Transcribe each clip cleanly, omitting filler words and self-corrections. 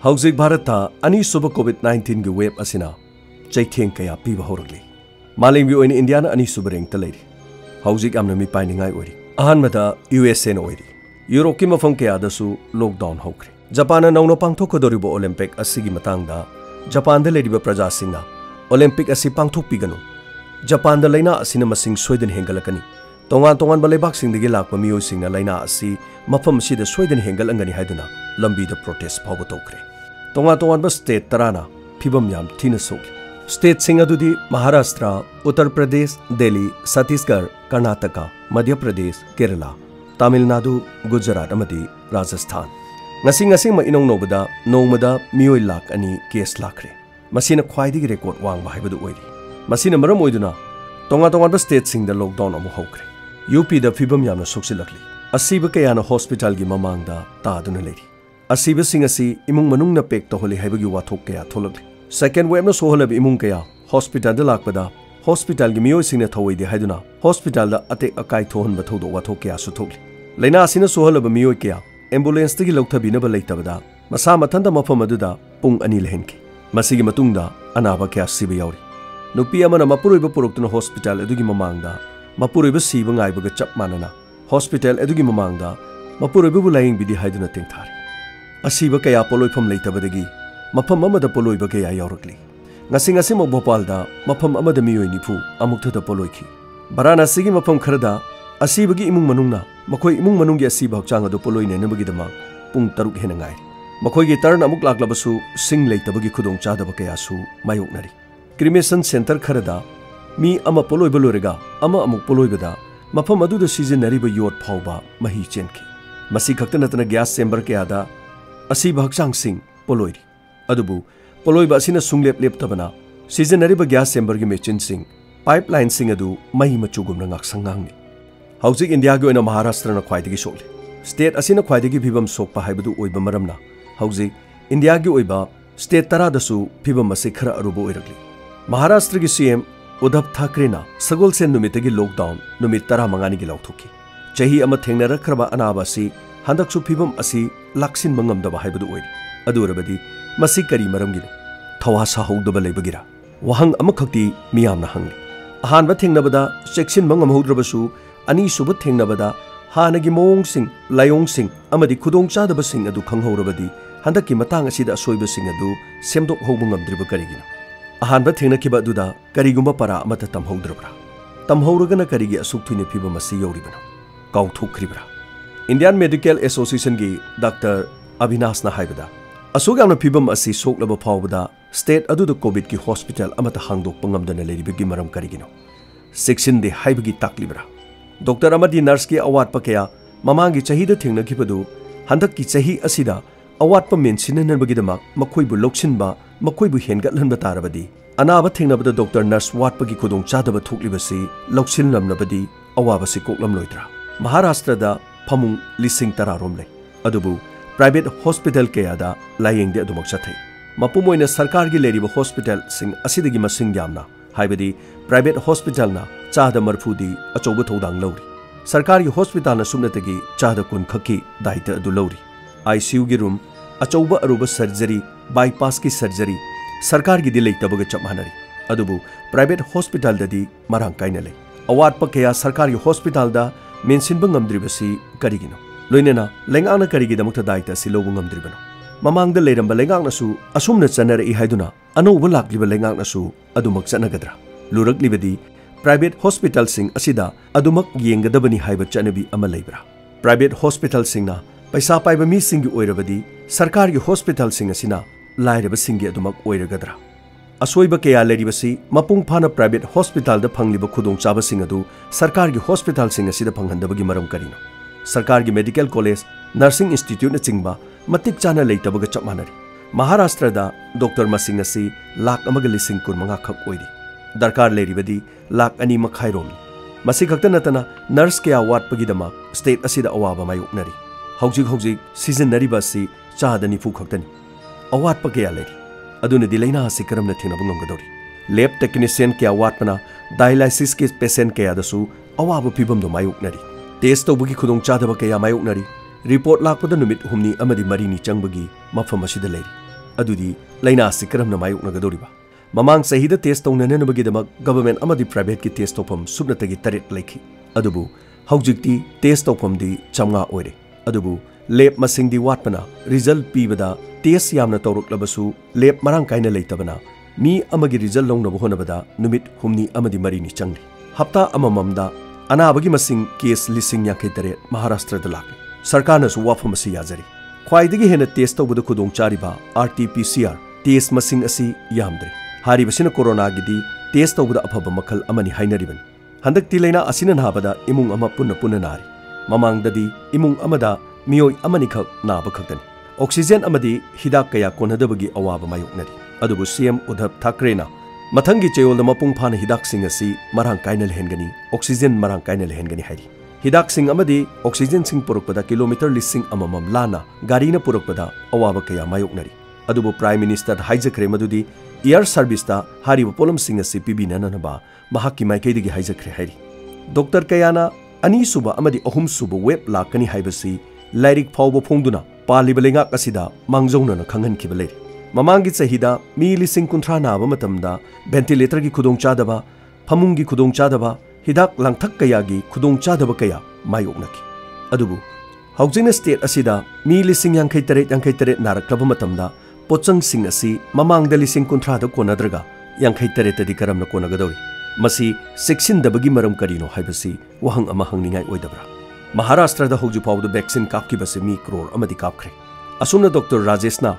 हौजिक भारत अनी सुब कोविड-19 की वेब असिना चैथें कया पीब होरगली मालेमगी ओइन इंडिया अनी सुब रेंक तलेरी हौजिक यामना मी पाइनिंगाई ओइरी अहानबदा यूएसए न ओइरी यूरोप की मफम कयादसु लॉकडाउन होख्रे जापान नौनो पांगथोकदोरिबो ओलंपिक असिगी मतंगदा जापान द लेरिबा प्रजासिंगना ओलंपिक असी पांगथोकपिगनु जापान द लैना असिना मसिंग सोइदन हेंगलकनी तोंगान बलेबाकसिंगदगी लाकपा मियोइसिंगना लैना असी मफम असिदा सोइदन हेंगलंगनी हाइदुना लंबीद प्रोटेस्ट फावबो तौख्रे तोंगान स्टेट तराना फिबम याम थीना सोखि स्टेट सिंग अदुदी महाराष्ट्र उत्तर प्रदेश दिल्ली छत्तीसगढ़ कर्नाटक मध्य प्रदेश केरला तमिलनाडु गुजरात अमदी राजस्थान ngasi इनों नोबदा नोमदा मियोइ लाख अनि केस लाखरे मसिना ख्वाइदिगी रेकॉर्ड वांगबा हाइबदु ओइरी मसिना मरम ओइदुना तोंगान स्टेट सिंग द लॉकडाउन अमु होख्रे यूपी द फिबम यामना सोक्सिलकली असीब कयाना हॉस्पिटल की ममांगदा तादुना लेरी असीब सिंग असि इमुंग मनुंगना पेक तोहले हाइबगी वाथोक कया थोलकली सेकेंड वेव न सोहलब इमुंग कया हॉस्पिटल द लाकपदा हॉस्पिटल की मियोइ सिंगना थवैदे हाइदुना हॉस्पिटल द अते अकाई थोहनबा थौदो वाथोक कया सुथोकली लैना असिना सोहलब मियोइ कया एम्बुलेंस तगी लौथबिनबा लेतबदा मसा मथंदा मफम अदुदा पुंग अनि लहेनकी मसिगी मतुंगदा अनाबा कया सिबा यावरी नुपी अमना मपुरोइबा पुरुक्तुना हॉस्पिटल अदुगी ममांगदा मपुरोइबा सिबा ngaibगा चप मानना हॉस्पिटल अदुगी ममांगदा मपुरोइबा लायिंगबिदि हाइदुना तेंथारी असीबा कया पोलोइफम लेतबदगी मफम अमदा पोलोइबा कया यावरकली ngasi mo भोपालदा मफम अमदा मियोइ निफु अमुक्थदा पोलोइखी वाराणसी मफम खरदा असीबगी इमुंग मनुंगना मखोइ इमुंग मनुंगी असीबा हक्चांग अदु पोलोइने नबगिदमा पुंग तरुक हेना ngai मखोइगी टर्न अमुक लाक्लबसु सिंग लेतबगी खुदोंग चादबा कयासु मायोकनरी क्रिमेशन सेंटर खरदा मी अमा पोलोइबा लोरेगा अमा अमुक पोलोइबदा मफम अदुदा सिजनरीबा योट फावबा मही चेनखी मसी खक्त नतना गैस चेंबर कयादा असीबा हक्चांग सिंग पोलोइरी अदुबु पोलोइबा असिना सुंगलेप लेपतबना सिजनरीबा गैस चेंबर की मेचिन सिंग पाइपलाइन सिंग अदु मही मचुगुमना ngaksangang हौजिक इंडिया की ओइना महाराष्ट्र ख्वाइदगी सोले स्टेट असिना ख्वाइदगी फिबम सोकपा हाइबदु ओइबा मरमना हौजिक इंडिया की ओइबा स्टेट तरादसु फिबम असे खरा अरुबो ओइरगली महाराष्ट्र की सीएम उद्धव ठाकरेना सगोलसेन नुमितगी लॉकडाउन नुमित 15 की लौथोकी चही अमा थेंगनरखरबा अनाबा असि हंदकसु फिबम असि लाक्सिनबा ngamdaba हाइबदु ओइरी अदुरबदी मसि करी मरमगिनो थवासा हौदबा लेबगिरा वहंग अमखक्ति मियामना हंगली अहानबा थेंगनबदा चेक्सिनबा ngamhौद्रबसु अनि सुब थेंगनबदा हानगी मोंगसिंग लायोंगसिंग अमदि खुदोंचादबसिंग अदु खंगहौरबदी हंदकि मतांग असिदा असोइबसिंग अदु सेमदोक हौबा ngamद्रिबा करिगिनो अहानबा थेंगनखिबा अदुदा करिगुंबा परा अमता तमहौद्रबरा तमहौरगना करिगी असुक्थुनि फिबम असि यौरिबनो काउथोक्रिबरा इंडियन मेडिकल एसोसिएशन की डॉक्टर अविनाशना हाइबदा असुगामना फिबम असि सोकलबा फावबदा स्टेट अदुदा कोविड की हॉस्पिटल अमता हांगदोकपा ngamदना लेरिबगी मरम करिगिनो सेक्शन हाइबगी ताकलिबरा डॉक्टर अमदी नर्स की अवाटपा कया ममांगी चहीदा थेंगनखिबदु हंदककी चही असिदा अवाटपा मेंसिननबगिदमक मखोइबु लौक्सिनबा मखोइबु हेंगतलनबा तारबदी अनाबा थेंगनबदा डॉक्टर नर्स वाटपगी खुदोंग चादबा थोकलिबसि लौक्सिनलमनबदी अवाबसि कोकलमलोइद्रा महाराष्ट्रदा फमुंग लिसिंग 10 रोम लै अदुबु प्राइवेट हॉस्पिटल कयादा लायेंगदे अदुमक चथै मपुमोइना सरकार की लेरिबा हॉस्पिटल सिंग असिदगी मसिंग यामना हाइबदी प्राइवेट हॉस्पिटल ना चादा मरफुदी अचौब थौदांग लौरी सरकार की हॉस्पिटल सुमनतगी चादा कुन खकी दायित्व अदु लौरी आईसीयू की रूम अचौब अरुब सर्जरी बाईपास की सर्जरी सरकार की लेतबग चपमानरी अदुबु प्राइवेट हॉस्पिटल ददी मरांग कायना लै अवाटपा कया सरकार की हॉस्पिटल दा मेंसिनबा ngamdribasi करिगिनो लोइनेना लेंगांगना करिगिदमक्ता दायित्व असि लौबा ngamdribano ममांगदा लेरंबा लेंगांगनासु असुमना चनरई हाइदुना अनौबा लाक्लिबा लेंगांगनासु अदुमक चनगदरा लुरक्लिबदी प्राइवेट हॉस्पिटल सिंग असिदा अदुमक येंगदबनी हाइबा चनबी अमा लेबरा प्राइवेट हॉस्पिटल सिंगना पैसा पाइबा मी सिंगी ओइरबदी सरकार की हॉस्पिटल सिंग असिना लाइरबा सिंगी अदुमक ओइरगदरा असोइबा कया लेरिबसी मपुंग फाना प्राइवेट हॉस्पिटल दा फंगलिबा खुदोंग चाबा सिंग अदु सरकार की हॉस्पिटल सिंग असिदा फंगहंदबगी मरम करिनो सरकार की मेडिकल कॉलेज नर्सिंग इंस्टीट्यूट न चिंगबा मतिक चाना लेतबगा चपमानरी महाराष्ट्र दा डॉक्टर मसिंग असि लाख अमगा लिसिंग 15 खक ओइरी दरकार लेरिबदी लाख 2 मखाइरोम मसि खक्त नतना नर्स कया वाटपगिदमा स्टेट असिदा अवाबा मायोकनरी हौजिक सिजनरीबा असि चादा निफु खक्तनी अवाटपा कया लेरी अदुनदी लैना असि करमना थेंगनबा ngamgadori लैब टेक्नीशियन कया वाटपना डायलिसिस के पेशेंट कया दसु अवाबा फिबम दो मायोकनरी टेस्ट तौबगी खुदोंग चादबा कया मायोकनरी रिपोर्ट लाकपदा नुमित 6 अमदी 4 चंगबगी मफम असिदा लेरी अदुदी लाइना से करमना मायोक्नगदोरिबा ममांग सहीदा टेस्ट तौननबगीदमक गवर्नमेंट अमदी प्राइवेट की टेस्ट तौफम सुबनतगी तरेट लेखि अदुबु हौजिक्ति टेस्ट तौफमदी चमगा ओइरे अदुबु लेब मसिंगदी वाटपना रिजल्ट पीबदा टेस्ट यामना तौरक्लबसु लेब मरांग कायना लेतबना मी अमगी रिजल्ट लौनब होनबदा नुमित हुमनी अमदी मरीनी चंगली हप्ता अमममदा अनाबगी मसिंग केस लिसिंग याखै तरेट महाराष्ट्रदा लाखि सरकारनसु वाफम असि याजरी ख्वाइदगी हेना टेस्ट तौबदा खुदोंग चारिबा RT-PCR टेस्ट मसिंग असि यामद्रे हारिबसिना कोरोना गिदी टेस्ट तौबदा अफब मखल अमनी हाइनरिबन हंदक्ति लेना असिना नाबदा इमुंग अमा पुन्ना पुन्ना नारी ममांगददी इमुंग अमदा मियोय अमनी खक नाब खक्तनी ऑक्सीजन अमदी हिदाक कया कोनदबगी अवाब मायोक्नरी अदुबु CM उद्धव ठाकरेना मथंगी चेयोल मपुंग फाना हिदाक सिंग असि मरांग कायना लेहेनगनी ऑक्सीजन मरांग कायना लेहेनगनी हाइरी हिदाक सिंग अमदी ऑक्सीजन सिंग पुरकपदा किलोमीटर लिसिंग अममम लाना गारीना पुरकपदा अवाब कया मायोक्नरी अदुबु प्राइम मिनिस्टर हाइजखरे मदुदी एयर सर्विस हारिब पोलम सिंग असि पिबिननबा महाकी माइकैदगी हाइजखरे हाइरी डॉक्टर कयाना अनीसुबा अमदी अहुमसुबा वेब लाकनी हाइबसी लाइरिक फावबो फोंदुना पालिब लेंगाक असिदा मांगजौनना खंगनखिबा लेरि ममांगी चहिदा मी लिसिंग कुंथ्रा नाबा मतमदा वेंटिलेटर की खुदोंग चादबा फमुंगी खुदोंग चादबा हिदाक लांगथक कयागी खुदोंग चादबा कया मायोक्नखि अदुबु हौजिंग स्टेट असिदा मी लिसिंग यांखै तरेट नारक्लबा मतमदा पोचंग सिंग असि ममांगदा लिसिंग कुंथ्रादा कोनद्रगा यांखै तरेतदी करमना कोनगदौरि मसी सेक्सिनदबगी मरम करिनो हाइबसी वहंग अमा हंगनिंगाय ओइदबरा महाराष्ट्रदा हौजि फावदा वैक्सीन कापकिबसे मी करोड़ अमदी कापख्रे असुमना डॉक्टर राजेशना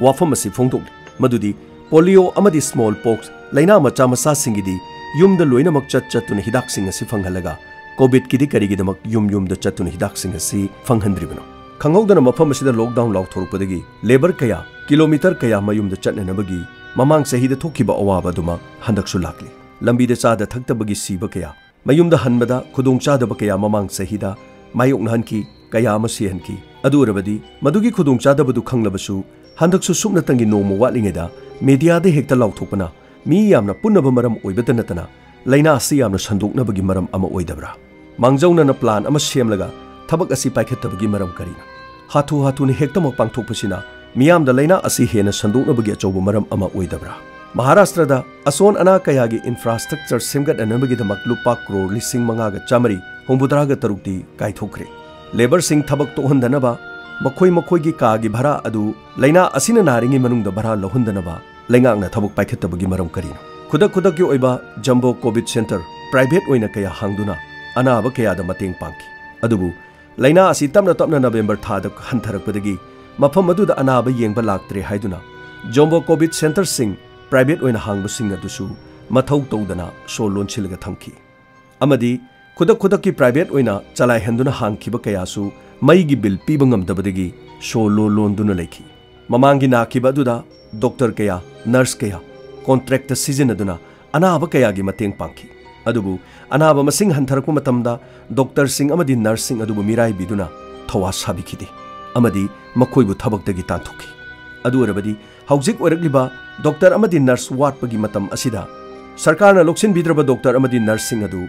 वाफम असि फोंदोक्लि मदुदी पोलियो अमदी स्मॉल पॉक्स लाइना मचा मसा सिंगिदी युमदा लोइनमक चत्तुना हिदाक सिंग असि फंगहलगा कोविड किदी करिगिदमक युमदा चत्तुना हिदाक सिंग असि फंगहंद्रिबनो खंगौदना मफम असिदा लॉकडाउन लाउथोरपदगी लेबर कया किलोमीटर कया मयुमदा चटननबगी ममांग सहीदा थोखिबा अवाबदुमा हंदकसु लाक्ली लंबीदा चादा थक्तबगी सीबा कया मयुमदा हनबदा खुदोंग चादबा कया ममांग सहीदा मायोक्नहनकी कया अमा सिहनकी अदुरबदी मदुगी खुदोंग चादबदु खंगलबसु हंदकसु सुमनतंगी नोम वाटलिङैदा मीडियादा हेक्ता लाउथोकपना मी यामना पुन्नबा मरम ओइबदा नतना लाइना असि यामना संदोक्नबगी मरम अमा ओइदबरा मांगजौनना प्लान अमा सेमलगा थबक असि पाइखतबगी मरम करिना हाथु हाथुनि हेक्तमक पांगथोकपसिना मियामदा लाइना असि हेना संदोक्नबगी अचौबा मरम अमा ओइदबरा महाराष्ट्रदा असोन अना कयागी इंफ्रास्ट्रक्चर सेमगतनबगीदमक लुपा करोड़ लिसिंग मंगागा चामरी होंबुदरागा तरुक्ति काइथोक्रे लेबर सिंग थबक तोहंदनबा मखोई कागी भरा अदु लाइना असिना नारिंगी मनुंगदा भरा लहुंदनबा लेंगांगना थबक पाइखतबगी मरम करिनो खुदक ओइबा जंबो कोविड सेंटर प्राइवेट ओइना कया हांगदुना अनाबा कयादा mateꯡ पांकी अदुबु लाइना असि तमना नवेंबर थादा हंथरकपदगी मफम अदुदा अनाबा येंबा लाक्त्रे हाइदुना जंबो कोविड सेंटर सिंग प्राइवेट ओइना हांगबसिंग अदुसु मथौ तौदना सो लोनसिलगा थमखि अमदी खुदक की प्राइवेट ओइना चलाय हंदुना हांगखिबा कयासु मईगी बिल पीबा ngамदबदगी सो लोनदुना लेखि ममांगी नाखिबा अदुदा डॉक्टर कया नर्स कया कॉन्ट्रैक्ट सिजनदुना अनाबा कयागी mateꯡ पांखि अदुबु अनाबा मसिंग हंथरकु मतमदा डॉक्टर सिंग अमदी नर्स सिंग अदुबु मिराई बिदुना थवा साबिखिदे अमदी मखोइबु थबक्तगी तांथोखि अदुरबदी हौजिक ओरकलिबा डॉक्टर अमदी नर्स वाटपगी मतम असिदा सरकारना लोक्सिन बिद्रबा डॉक्टर अमदी नर्स सिंग अदु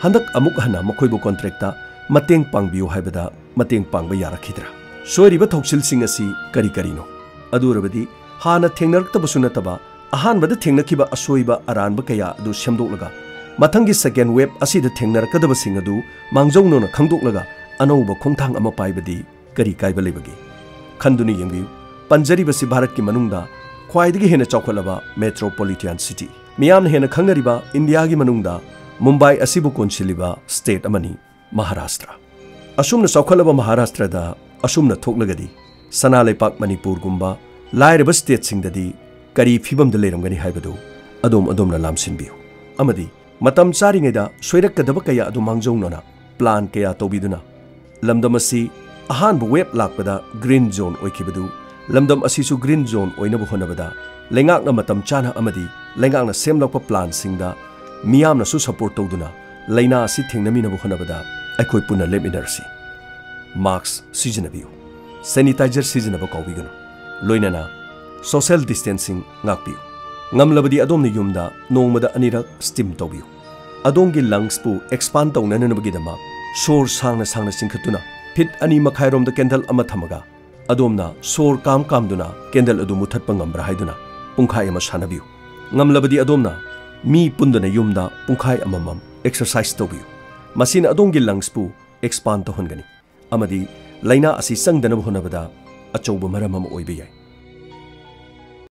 हंदक अमुक हना मखोइबु कॉन्ट्रैक्टा mateꯡ पांगबियो हाइबदा mateꯡ पांगबा यारखिद्रा सोरिबा थौसिल सिंग असि करिनो अदुरबदी हाना थेंगनरक्तबसु नतबा अहानबदा थेंगनखिबा असोइबा अरानबा कया अदु सेमदोक्लगा मथंगी सेकेंड वेब असिदा थेंगनरकदबसिंग अदु मांगजौनोना खंगदोक्लगा अनौबा खोंथांग अमा पाइबदी करी काइबा लेबगी खंदुनि यंगबियु पंजरीबसि भारत की मनुंगदा ख्वाइदगी हेना चौखलबा मेट्रोपॉलिटन सिटी मियामना हेना खंगरिबा इंडिया की मनुंगदा मुंबई असिबु कोनसिलिबा स्टेट अमनी महाराष्ट्र असुमना चौखलबा महाराष्ट्रदा असुमना थोक्लगदी सना लेपाक मणिपुर गुंबा लाइरबा स्टेट सिंगददी करी फिबमदा लेरमगनी हाइबदु अदोमना लामसिनबियु अमदी मतम चारिङैदा सोइरक्कदबा कया अदु मांगजौनना प्लान कया तौबिदुना लमदमसी अहानबु वेब लाकपदा ग्रीन जोन ओइखिबदु लमदम असिसु ग्रीन जोन ओइनबु होनबदा लेंगाकना मतम चाना अमदी लेंगाकना सेमलकपा प्लान सिंगदा मियामनासु सपोर्ट तौदुना लाइना असि थेंगनमिनबु होनबदा अखोइ पुना लेमिनरसि मास्क सिजनबियु सैनिटाइजर सिजनबा कौबिगनु लोइनना social distancing ngakpiyu ngamlabadi adomni yumda nongmada anirak steam tawbiyu adongi lungs pu expand tawnanabagi dama sor sangna singkhatuna phit ani makhairom da candle ama thamaga अदोमना सोर काम कामदुना कैंडल अदु मुथत्पा ngambra haiduna पुंखाई अमा सानबियु ngamlabadi adomna mi pundana yumda पुंखाई अममम exercise तोबियु मसिन अदोंगी लंग्स पु एक्सपांड तो हनगनी अमदी लाइना असि संगदनब होनबदा अचौब मरम अम ओइबे याय